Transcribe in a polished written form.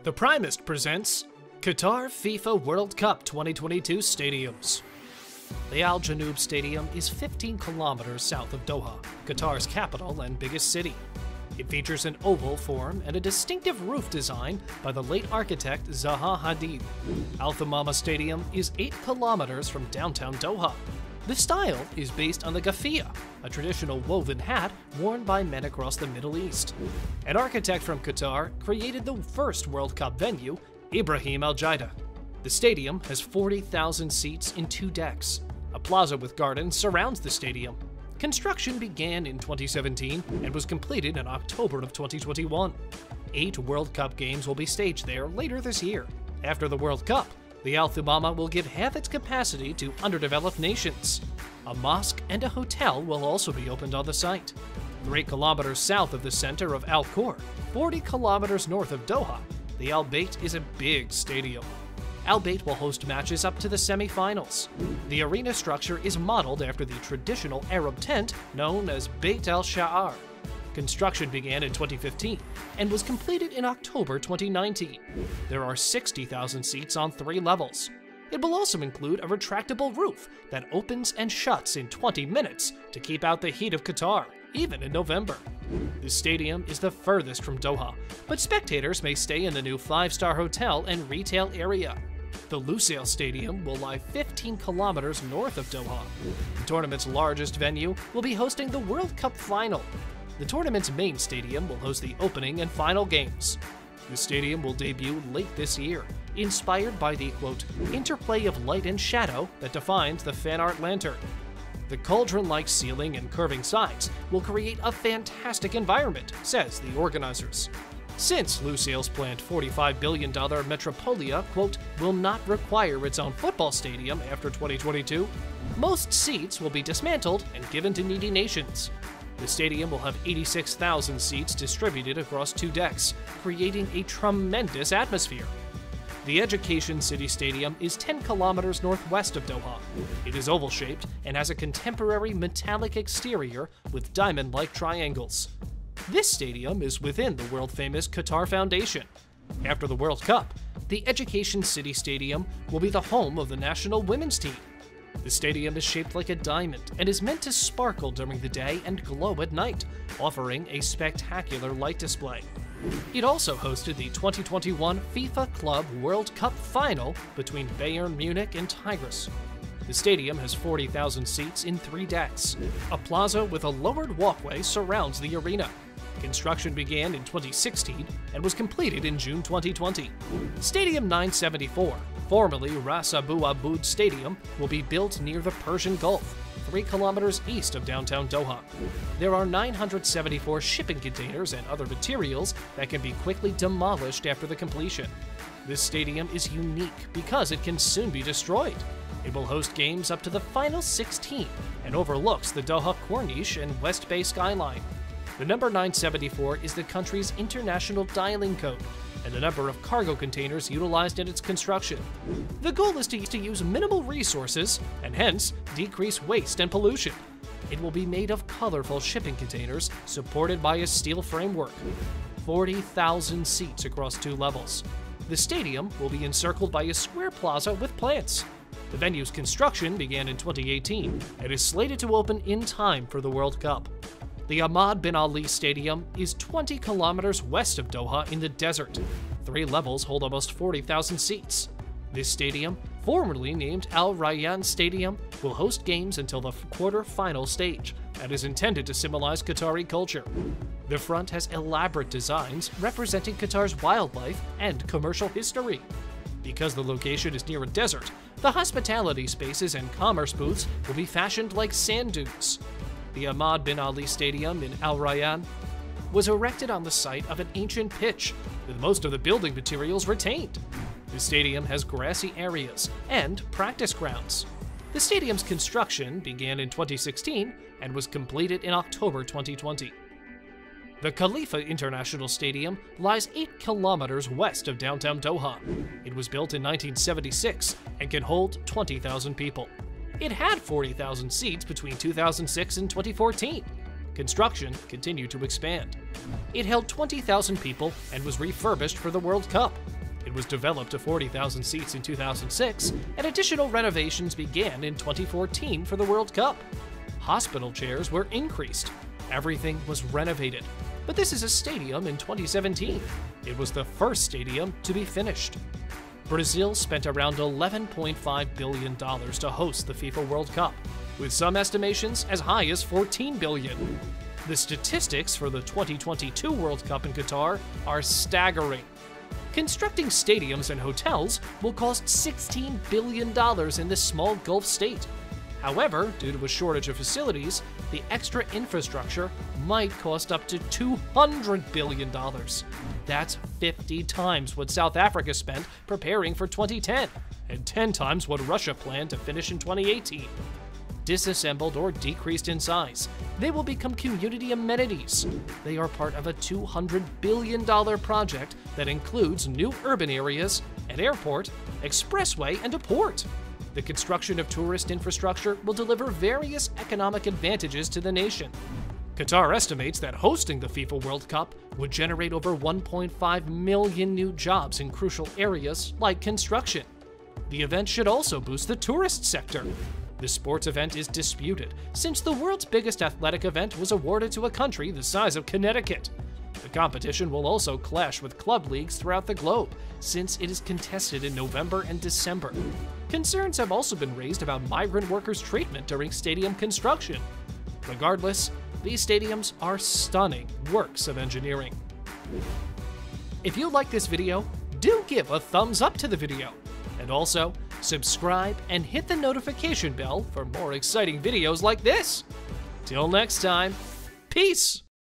The Primist presents Qatar FIFA World Cup 2022 Stadiums. The Al Janoub Stadium is 15 kilometers south of Doha, Qatar's capital and biggest city. It features an oval form and a distinctive roof design by the late architect Zaha Hadid. Al Thumama Stadium is 8 kilometers from downtown Doha. The style is based on the gafia, a traditional woven hat worn by men across the Middle East. An architect from Qatar created the first World Cup venue, Ibrahim Al-Jaida. The stadium has 40,000 seats in 2 decks. A plaza with gardens surrounds the stadium. Construction began in 2017 and was completed in October of 2021. 8 World Cup games will be staged there later this year. After the World Cup, the Al Thumama will give half its capacity to underdeveloped nations. A mosque and a hotel will also be opened on the site. 3 kilometers south of the center of Al Khor, 40 kilometers north of Doha, the Al Bayt is a big stadium. Al Bayt will host matches up to the semi-finals. The arena structure is modeled after the traditional Arab tent known as Bayt al-Sha'ar. Construction began in 2015 and was completed in October 2019. There are 60,000 seats on 3 levels. It will also include a retractable roof that opens and shuts in 20 minutes to keep out the heat of Qatar, even in November. The stadium is the furthest from Doha, but spectators may stay in the new 5-star hotel and retail area. The Lusail Stadium will lie 15 kilometers north of Doha. The tournament's largest venue will be hosting the World Cup final. The tournament's main stadium will host the opening and final games. The stadium will debut late this year, inspired by the, quote, interplay of light and shadow that defines the fan art lantern. The cauldron-like ceiling and curving sides will create a fantastic environment, says the organizers. Since Lusail's planned $45 billion metropolia, quote, will not require its own football stadium after 2022, most seats will be dismantled and given to needy nations. The stadium will have 86,000 seats distributed across 2 decks, creating a tremendous atmosphere. The Education City Stadium is 10 kilometers northwest of Doha. It is oval-shaped and has a contemporary metallic exterior with diamond-like triangles. This stadium is within the world-famous Qatar Foundation. After the World Cup, the Education City Stadium will be the home of the national women's team. The stadium is shaped like a diamond and is meant to sparkle during the day and glow at night, offering a spectacular light display. It also hosted the 2021 FIFA Club World Cup final between Bayern Munich and Tigris. The stadium has 40,000 seats in 3 decks. A plaza with a lowered walkway surrounds the arena. Construction began in 2016 and was completed in June 2020. Stadium 974, formerly Ras Abu Aboud Stadium, will be built near the Persian Gulf, 3 kilometers east of downtown Doha. There are 974 shipping containers and other materials that can be quickly demolished after the completion. This stadium is unique because it can soon be destroyed. It will host games up to the final 16 and overlooks the Doha Corniche and West Bay skyline. The number 974 is the country's international dialing code and the number of cargo containers utilized in its construction. The goal is to use minimal resources and hence decrease waste and pollution. It will be made of colorful shipping containers supported by a steel framework. 40,000 seats across 2 levels. The stadium will be encircled by a square plaza with plants. The venue's construction began in 2018 and is slated to open in time for the World Cup. The Ahmad bin Ali Stadium is 20 kilometers west of Doha in the desert. 3 levels hold almost 40,000 seats. This stadium, formerly named Al Rayyan Stadium, will host games until the quarter-final stage and is intended to symbolize Qatari culture. The front has elaborate designs representing Qatar's wildlife and commercial history. Because the location is near a desert, the hospitality spaces and commerce booths will be fashioned like sand dunes. The Ahmad bin Ali Stadium in Al Rayyan was erected on the site of an ancient pitch, with most of the building materials retained. The stadium has grassy areas and practice grounds. The stadium's construction began in 2016 and was completed in October 2020. The Khalifa International Stadium lies 8 kilometers west of downtown Doha. It was built in 1976 and can hold 20,000 people. It had 40,000 seats between 2006 and 2014. Construction continued to expand. It held 20,000 people and was refurbished for the World Cup. It was developed to 40,000 seats in 2006, and additional renovations began in 2014 for the World Cup. Hospital chairs were increased. Everything was renovated. But this is a stadium in 2017. It was the first stadium to be finished. Brazil spent around $11.5 billion to host the FIFA World Cup, with some estimations as high as $14 billion. The statistics for the 2022 World Cup in Qatar are staggering. Constructing stadiums and hotels will cost $16 billion in this small Gulf state. However, due to a shortage of facilities, the extra infrastructure might cost up to $200 billion. That's 50 times what South Africa spent preparing for 2010, and 10 times what Russia planned to finish in 2018. Disassembled or decreased in size, they will become community amenities. They are part of a $200 billion project that includes new urban areas, an airport, expressway, and a port. The construction of tourist infrastructure will deliver various economic advantages to the nation. Qatar estimates that hosting the FIFA World Cup would generate over 1.5 million new jobs in crucial areas like construction. The event should also boost the tourist sector. The sports event is disputed, since the world's biggest athletic event was awarded to a country the size of Connecticut. The competition will also clash with club leagues throughout the globe, since it is contested in November and December. Concerns have also been raised about migrant workers' treatment during stadium construction. Regardless, these stadiums are stunning works of engineering. If you like this video, do give a thumbs up to the video. And also, subscribe and hit the notification bell for more exciting videos like this. Till next time, peace!